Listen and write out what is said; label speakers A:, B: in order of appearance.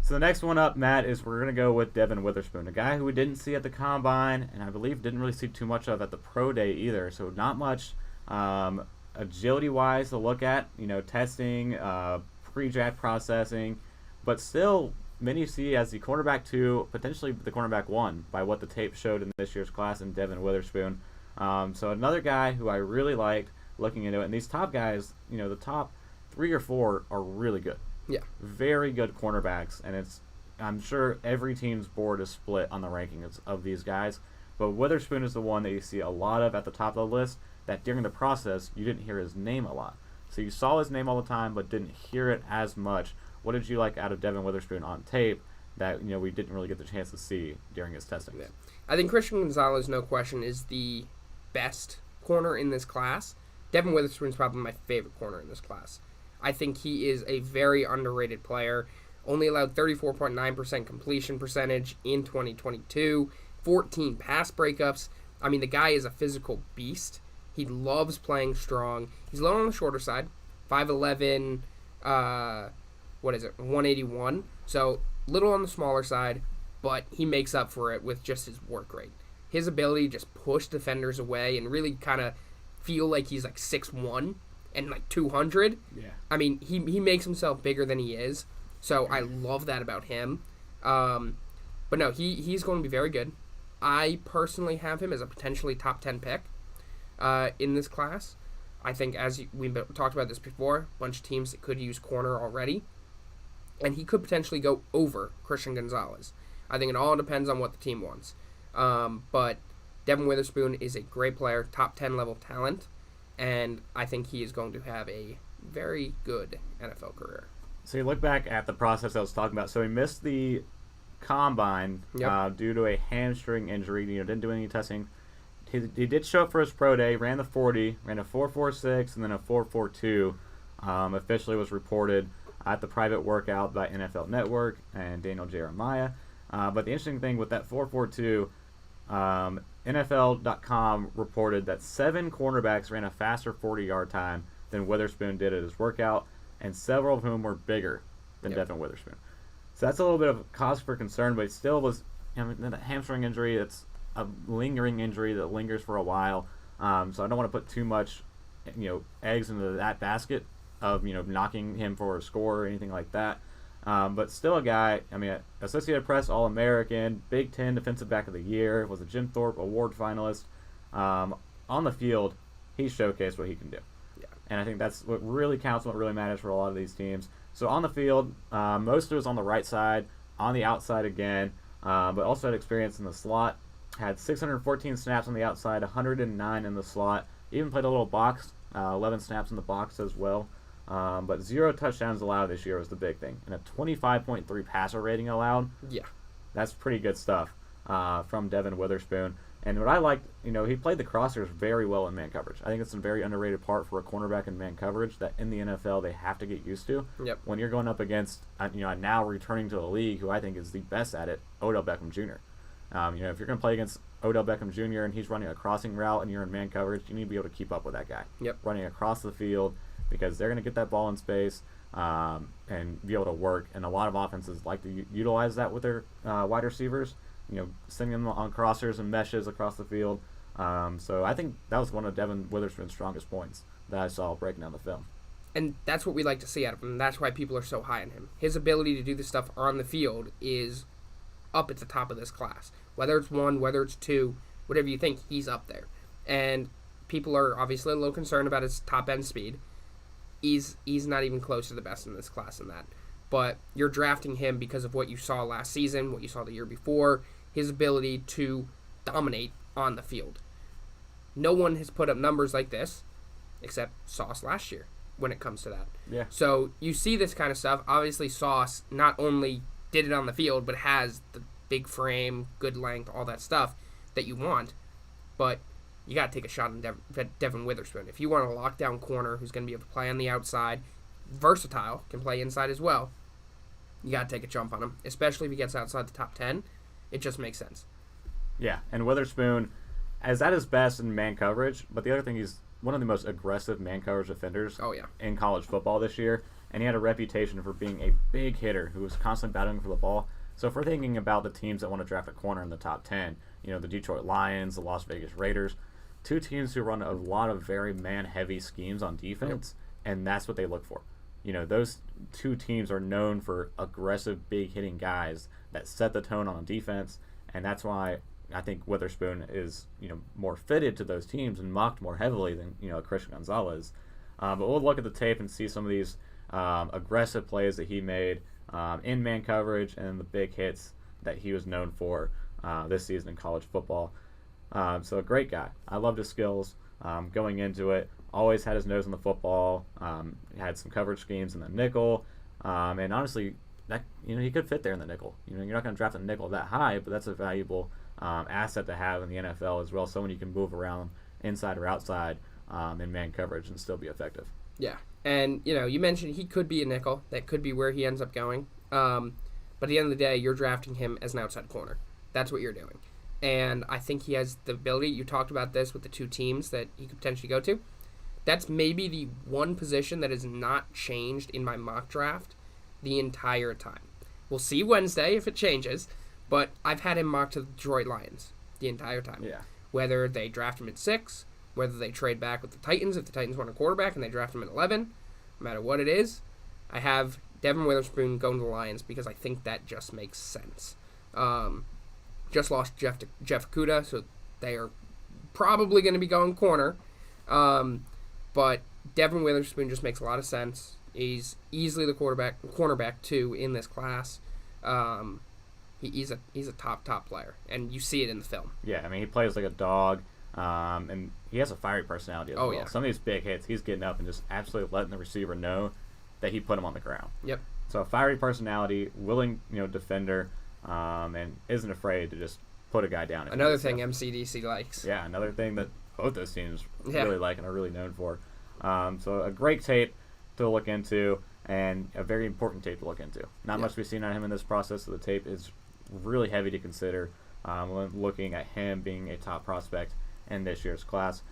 A: So the next one up, Matt, is we're going to go with Devon Witherspoon, a guy who we didn't see at the Combine, and I believe didn't really see too much of at the Pro Day either. So not much agility-wise to look at, testing, pre-draft processing, but still many see as the cornerback 2, potentially the cornerback 1, by what the tape showed in this year's class in Devon Witherspoon. So another guy who I really liked looking into it, and these top guys, the top 3 or 4 are really good.
B: Yeah.
A: Very good cornerbacks, and I'm sure every team's board is split on the rankings of these guys, but Witherspoon is the one that you see a lot of at the top of the list, that during the process you didn't hear his name a lot. So you saw his name all the time but didn't hear it as much. What did you like out of Devon Witherspoon on tape that we didn't really get the chance to see during his testing?
B: Yeah. I think Christian Gonzalez, no question, is the best corner in this class. Devon Witherspoon is probably my favorite corner in this class. I think he is a very underrated player. Only allowed 34.9% completion percentage in 2022, 14 pass breakups. I mean, the guy is a physical beast. He loves playing strong. He's low on the shorter side, 5'11", 181. So little on the smaller side, but he makes up for it with just his work rate. His ability to just push defenders away and really kind of feel like he's like 6'1", and like 200.
A: Yeah.
B: I mean, he makes himself bigger than he is. So I love that about him. But no, he's going to be very good. I personally have him as a potentially top 10 pick in this class. I think, as we talked about this before, a bunch of teams that could use corner already. And he could potentially go over Christian Gonzalez. I think it all depends on what the team wants. But Devon Witherspoon is a great player, top 10 level talent. And I think he is going to have a very good NFL career.
A: So you look back at the process I was talking about. So he missed the Combine due to a hamstring injury. Didn't do any testing. He did show up for his pro day, ran the 40, ran a 4.46, and then a 4.42. Officially was reported at the private workout by NFL Network and Daniel Jeremiah. But the interesting thing with that 4.42, NFL.com reported that 7 cornerbacks ran a faster 40-yard time than Witherspoon did at his workout, and several of whom were bigger than Devon Witherspoon. So that's a little bit of cause for concern, but it still was that hamstring injury. It's a lingering injury that lingers for a while. So I don't want to put too much, eggs into that basket of knocking him for a score or anything like that. But still a guy, Associated Press All-American, Big Ten Defensive Back of the Year, was a Jim Thorpe Award finalist. On the field, he showcased what he can do.
B: Yeah.
A: And I think that's what really counts, what really matters for a lot of these teams. So on the field, most of it was on the right side, on the outside again, but also had experience in the slot. Had 614 snaps on the outside, 109 in the slot. Even played a little box, 11 snaps in the box as well. But 0 touchdowns allowed this year was the big thing. And a 25.3 passer rating allowed.
B: Yeah.
A: That's pretty good stuff from Devon Witherspoon. And what I liked, he played the crosshairs very well in man coverage. I think it's a very underrated part for a cornerback in man coverage that in the NFL they have to get used to.
B: Yep.
A: When you're going up against, now returning to the league, who I think is the best at it, Odell Beckham Jr. If you're going to play against Odell Beckham Jr. and he's running a crossing route and you're in man coverage, you need to be able to keep up with that guy.
B: Yep.
A: Running across the field, because they're going to get that ball in space and be able to work. And a lot of offenses like to utilize that with their wide receivers, sending them on crossers and meshes across the field. So I think that was one of Devon Witherspoon's strongest points that I saw breaking down the film.
B: And that's what we like to see out of him. That's why people are so high on him. His ability to do this stuff on the field is up at the top of this class. Whether it's 1, whether it's 2, whatever you think, he's up there. And people are obviously a little concerned about his top-end speed. He's not even close to the best in this class in that. But you're drafting him because of what you saw last season, what you saw the year before, his ability to dominate on the field. No one has put up numbers like this except Sauce last year when it comes to that.
A: Yeah.
B: So you see this kind of stuff. Obviously, Sauce not only did it on the field, but has the big frame, good length, all that stuff that you want. But you got to take a shot on Devon Witherspoon. If you want a lockdown corner who's going to be able to play on the outside, versatile, can play inside as well, you got to take a jump on him, especially if he gets outside the top 10. It just makes sense.
A: Yeah, and Witherspoon is at his best in man coverage, but the other thing, he's one of the most aggressive man coverage defenders
B: Oh, yeah.
A: in college football this year. and he had a reputation for being a big hitter who was constantly battling for the ball. So if we're thinking about the teams that want to draft a corner in the top 10, the Detroit Lions, the Las Vegas Raiders, two teams who run a lot of very man-heavy schemes on defense, and that's what they look for. Those two teams are known for aggressive, big-hitting guys that set the tone on defense, and that's why I think Witherspoon is, more fitted to those teams and mocked more heavily than, Christian Gonzalez. But we'll look at the tape and see some of these aggressive plays that he made in man coverage and the big hits that he was known for this season in college football. So a great guy. I loved his skills going into it. Always had his nose on the football. Had some coverage schemes in the nickel. And honestly, that he could fit there in the nickel. You're not going to draft a nickel that high, but that's a valuable asset to have in the NFL as well. Someone you can move around inside or outside in man coverage and still be effective.
B: Yeah. And, you mentioned he could be a nickel. That could be where he ends up going. But at the end of the day, you're drafting him as an outside corner. That's what you're doing. And I think he has the ability. You talked about this with the two teams that he could potentially go to. That's maybe the one position that has not changed in my mock draft the entire time. We'll see Wednesday if it changes, but I've had him mocked to the Detroit Lions the entire time.
A: Yeah.
B: Whether they draft him at 6, whether they trade back with the Titans, if the Titans want a quarterback and they draft him at 11, no matter what it is, I have Devon Witherspoon going to the Lions because I think that just makes sense. Just lost Jeff Okudah, so they are probably going to be going corner. But Devon Witherspoon just makes a lot of sense. He's easily the cornerback too in this class. He's a top player, and you see it in the film.
A: Yeah, he plays like a dog, and he has a fiery personality as well. Yeah. Some of these big hits, he's getting up and just absolutely letting the receiver know that he put him on the ground.
B: Yep.
A: So a fiery personality, willing, defender, and isn't afraid to just put a guy down.
B: Another thing MCDC likes.
A: Yeah, another thing that both those teams really like and are really known for. So a great tape to look into and a very important tape to look into. Not much we've seen on him in this process, so the tape is really heavy to consider when looking at him being a top prospect in this year's class.